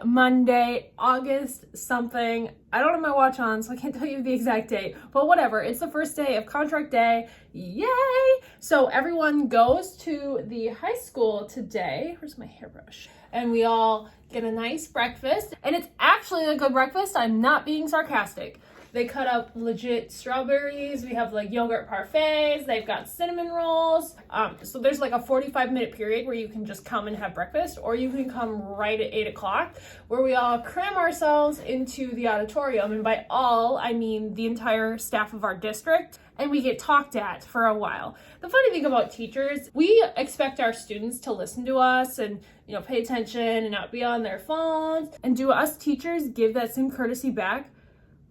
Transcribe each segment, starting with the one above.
Monday, August something. I don't have my watch on, so I can't tell you the exact date, but whatever. It's the first day of contract day. Yay! So everyone goes to the high school today. Where's my hairbrush? And we all get a nice breakfast. And it's actually a good breakfast. I'm not being sarcastic. They cut up legit strawberries. We have like yogurt parfaits. They've got cinnamon rolls. So there's like a 45-minute period where you can just come and have breakfast, or you can come right at 8 o'clock where we all cram ourselves into the auditorium. And by all, I mean the entire staff of our district. And we get talked at for a while. The funny thing about teachers, we expect our students to listen to us and, you know, pay attention and not be on their phones. And do us teachers give that same courtesy back?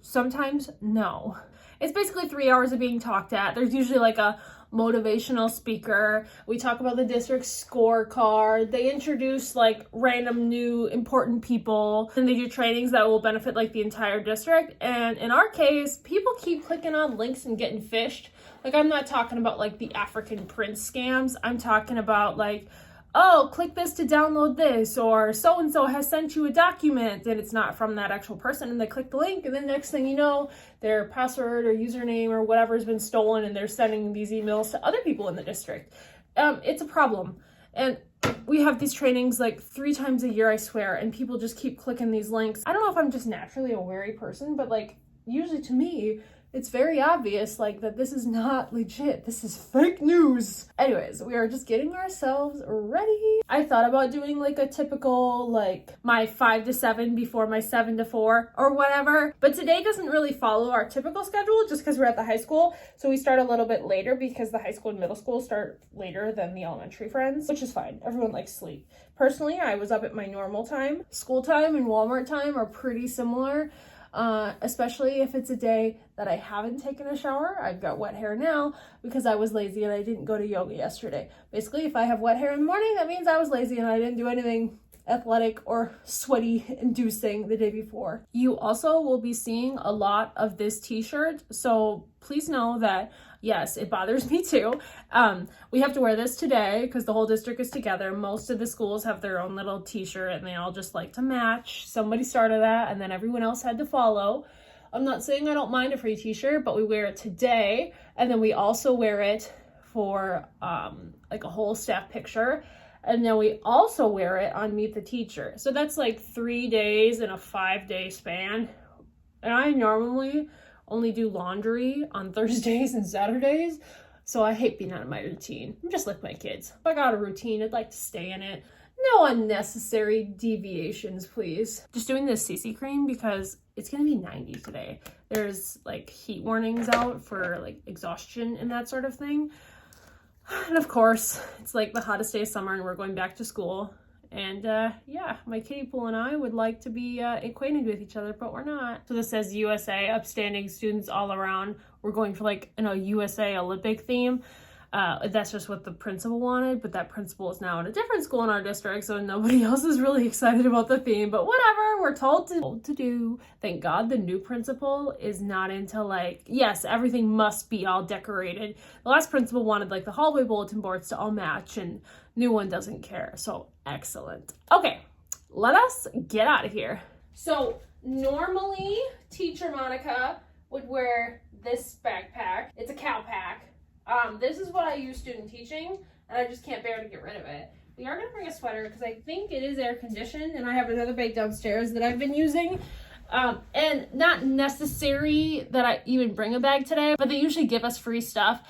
Sometimes no. It's basically 3 hours of being talked at. There's usually like a motivational speaker. We talk about the district scorecard. They introduce like random new important people, and they do trainings that will benefit like the entire district. And in our case, people keep clicking on links and getting phished. Like, I'm not talking about like the African prince scams. I'm talking about like, oh, click this to download this, or so-and-so has sent you a document, and it's not from that actual person, and they click the link, and then next thing you know, their password or username or whatever has been stolen, and they're sending these emails to other people in the district. It's a problem. And we have these trainings like 3 times a year, I swear, and people just keep clicking these links. I don't know if I'm just naturally a wary person, but like, usually to me, it's very obvious, like, that this is not legit. This is fake news. Anyways, we are just getting ourselves ready. I thought about doing, like, a typical, like, my 5 to 7 before my 7 to 4 or whatever. But today doesn't really follow our typical schedule just because we're at the high school. So we start a little bit later because the high school and middle school start later than the elementary friends, which is fine. Everyone likes sleep. Personally, I was up at my normal time. School time and Walmart time are pretty similar. Especially if it's a day that I haven't taken a shower. I've got wet hair now because I was lazy and I didn't go to yoga yesterday. Basically, if I have wet hair in the morning, that means I was lazy and I didn't do anything athletic or sweaty inducing the day before. You also will be seeing a lot of this t-shirt, so please know that yes, it bothers me too. We have to wear this today because the whole district is together. Most of the schools have their own little t-shirt and they all just like to match. Somebody started that and then everyone else had to follow. I'm not saying I don't mind a free t-shirt, but we wear it today, and then we also wear it for like a whole staff picture. And then we also wear it on Meet the Teacher. So that's like 3 days in a 5-day span. And I normally only do laundry on Thursdays and Saturdays. So I hate being out of my routine. I'm just like my kids. If I got a routine, I'd like to stay in it. No unnecessary deviations, please. Just doing this CC cream because it's gonna be 90 today. There's like heat warnings out for like exhaustion and that sort of thing. And of course, it's like the hottest day of summer and we're going back to school. And yeah, my kiddie pool and I would like to be acquainted with each other, but we're not. So this says USA, upstanding students all around. We're going for like a USA Olympic theme. That's just what the principal wanted, but that principal is now at a different school in our district, so nobody else is really excited about the theme, but whatever, we're told to do. Thank God the new principal is not into like, yes, everything must be all decorated. The last principal wanted like the hallway bulletin boards to all match, and new one doesn't care, so excellent. Okay, let us get out of here. So normally teacher Monica would wear this backpack. It's a cow pack. This is what I use student teaching, and I just can't bear to get rid of it. We are going to bring a sweater because I think it is air conditioned, and I have another bag downstairs that I've been using. And not necessary that I even bring a bag today, but they usually give us free stuff.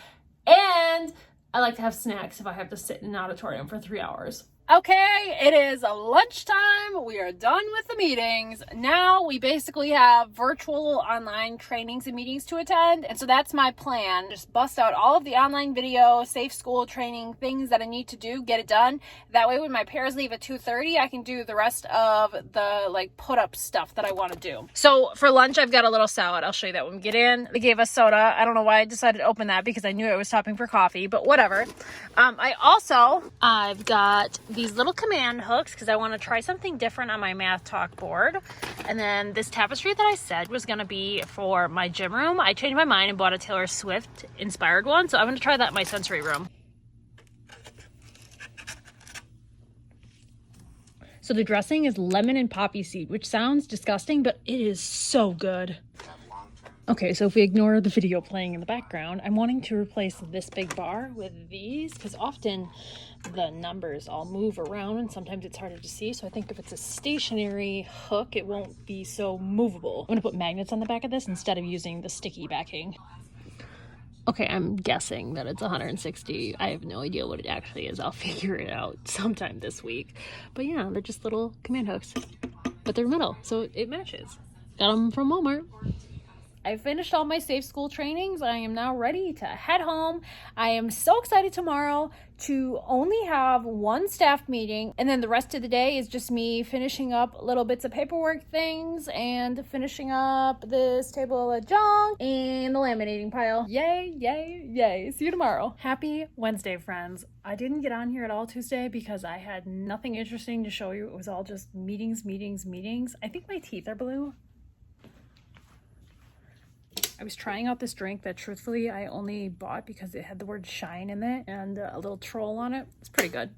And I like to have snacks if I have to sit in an auditorium for 3 hours. Okay, it is lunchtime. We are done with the meetings. Now we basically have virtual online trainings and meetings to attend. And so that's my plan. Just bust out all of the online video, safe school training, things that I need to do, get it done. That way when my pairs leave at 2:30, I can do the rest of the like put up stuff that I want to do. So for lunch, I've got a little salad. I'll show you that when we get in. They gave us soda. I don't know why I decided to open that because I knew I was stopping for coffee, but whatever. I've got these little command hooks because I want to try something different on my math talk board. And then this tapestry that I said was going to be for my gym room. I changed my mind and bought a Taylor Swift inspired one. So I'm going to try that in my sensory room. So the dressing is lemon and poppy seed, which sounds disgusting, but it is so good. Okay, so if we ignore the video playing in the background, I'm wanting to replace this big bar with these because often the numbers all move around and sometimes it's harder to see. So I think if it's a stationary hook, it won't be so movable. I'm gonna put magnets on the back of this instead of using the sticky backing. Okay, I'm guessing that it's 160. I have no idea what it actually is. I'll figure it out sometime this week. But yeah, they're just little command hooks, but they're metal, so it matches. Got them from Walmart. I finished all my safe school trainings. I am now ready to head home. I am so excited tomorrow to only have one staff meeting, and then the rest of the day is just me finishing up little bits of paperwork things and finishing up this table of junk and the laminating pile. Yay, yay, yay. See you tomorrow. Happy Wednesday, friends. I didn't get on here at all Tuesday because I had nothing interesting to show you. It was all just meetings, meetings, meetings. I think my teeth are blue. I was trying out this drink that truthfully I only bought because it had the word shine in it and a little troll on it. It's pretty good.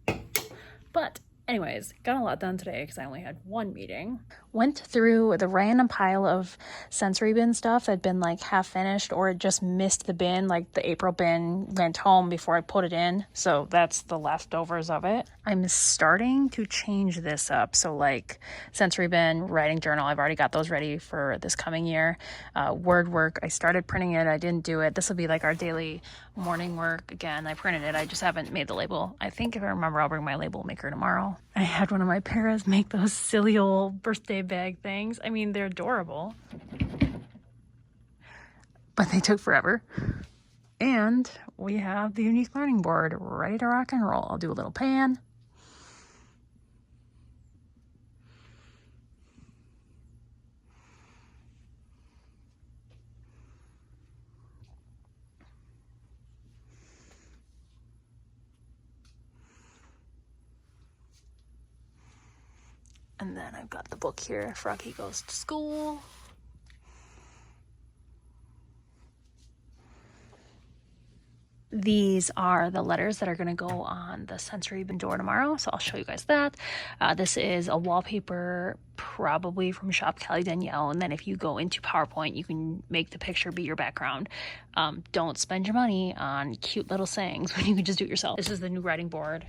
But anyways, got a lot done today because I only had one meeting. Went through the random pile of sensory bin stuff that had been like half finished or it just missed the bin, like the April bin went home before I put it in. So that's the leftovers of it. I'm starting to change this up. So like sensory bin, writing journal, I've already got those ready for this coming year. Word work, I started printing it. I didn't do it. This will be like our daily morning work. Again, I printed it. I just haven't made the label. I think if I remember, I'll bring my label maker tomorrow. I had one of my paras make those silly old birthday bag things. I mean, they're adorable, but they took forever. And we have the unique learning board ready to rock and roll. I'll do a little pan. And then I've got the book here, Froggy Goes to School. These are the letters that are going to go on the sensory bin door tomorrow, so I'll show you guys that. This is a wallpaper, probably from Shop Kelly Danielle, and then if you go into PowerPoint, you can make the picture be your background. Don't spend your money on cute little sayings when you can just do it yourself. This is the new writing board.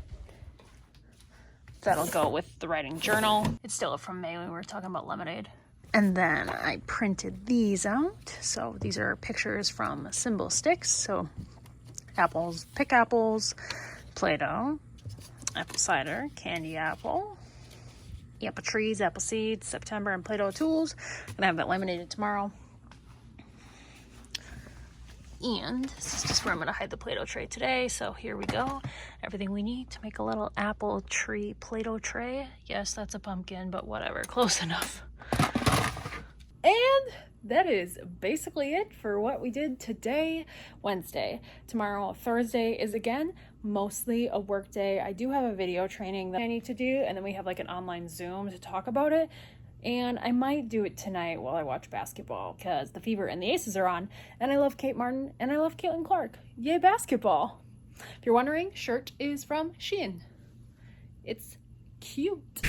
That'll go with the writing journal. It's still from May when we were talking about lemonade. And then I printed these out. So these are pictures from symbol sticks. So apples, pick apples, Play-Doh, apple cider, candy apple, apple trees, apple seeds, September, and Play-Doh tools. I'm gonna have that laminated tomorrow. And this is just where I'm going to hide the Play-Doh tray today. So here we go. Everything we need to make a little apple tree Play-Doh tray. Yes, that's a pumpkin, but whatever. Close enough. And that is basically it for what we did today, Wednesday. Tomorrow, Thursday, is again mostly a work day. I do have a video training that I need to do, and then we have like an online Zoom to talk about it. And I might do it tonight while I watch basketball because the Fever and the Aces are on. And I love Kate Martin and I love Caitlin Clark. Yay, basketball. If you're wondering, shirt is from Shein. It's cute.